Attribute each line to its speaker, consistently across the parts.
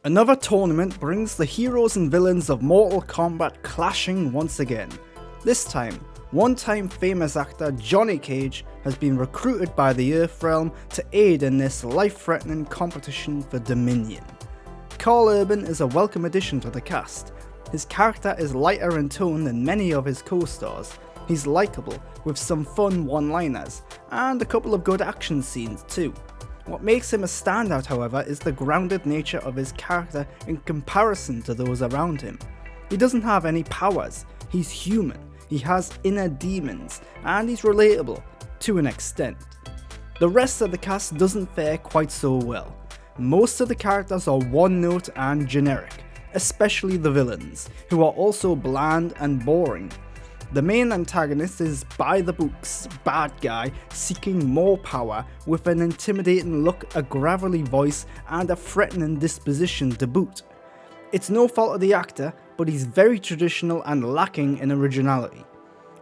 Speaker 1: Another tournament brings the heroes and villains of Mortal Kombat clashing once again. This time, one-time famous actor Johnny Cage has been recruited by the Earth Realm to aid in this life-threatening competition for dominion. Karl Urban is a welcome addition to the cast. His character is lighter in tone than many of his co-stars. He's likeable, with some fun one-liners, and a couple of good action scenes too. What makes him a standout, however, is the grounded nature of his character in comparison to those around him. He doesn't have any powers, he's human, he has inner demons, and he's relatable, to an extent. The rest of the cast doesn't fare quite so well. Most of the characters are one-note and generic, especially the villains, who are also bland and boring. The main antagonist is by-the-books bad guy seeking more power with an intimidating look, a gravelly voice, and a threatening disposition to boot. It's no fault of the actor, but he's very traditional and lacking in originality.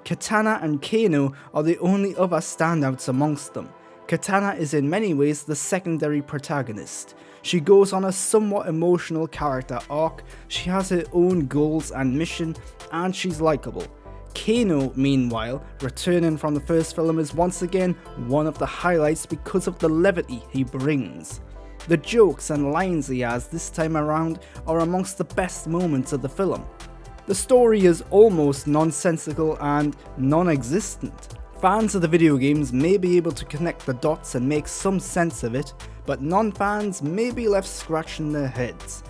Speaker 1: Katana and Kano are the only other standouts amongst them. Katana is in many ways the secondary protagonist. She goes on a somewhat emotional character arc, she has her own goals and mission, and she's likeable. Kano, meanwhile, returning from the first film, is once again one of the highlights because of the levity he brings. The jokes and lines he has this time around are amongst the best moments of the film. The story is almost nonsensical and non-existent. Fans of the video games may be able to connect the dots and make some sense of it, but non-fans may be left scratching their heads.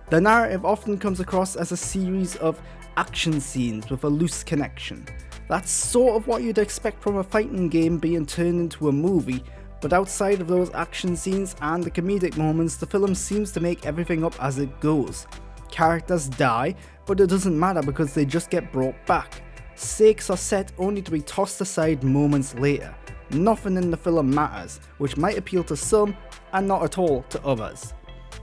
Speaker 1: The narrative often comes across as a series of action scenes with a loose connection. That's sort of what you'd expect from a fighting game being turned into a movie, but outside of those action scenes and the comedic moments, the film seems to make everything up as it goes. Characters die, but it doesn't matter because they just get brought back. Stakes are set only to be tossed aside moments later. Nothing in the film matters, which might appeal to some and not at all to others.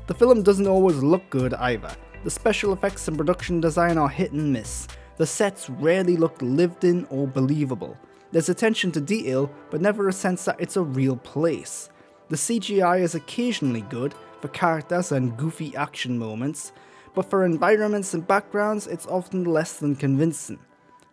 Speaker 1: The film doesn't always look good either. The special effects and production design are hit and miss. The sets rarely look lived in or believable. There's attention to detail, but never a sense that it's a real place. The CGI is occasionally good for characters and goofy action moments, but for environments and backgrounds it's often less than convincing.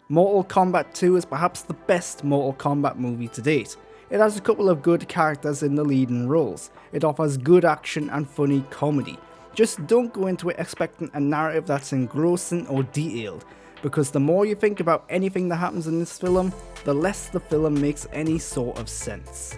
Speaker 1: Mortal Kombat 2 is perhaps the best Mortal Kombat movie to date. It has a couple of good characters in the leading roles. It offers good action and funny comedy. Just don't go into it expecting a narrative that's engrossing or detailed, because the more you think about anything that happens in this film, the less the film makes any sort of sense.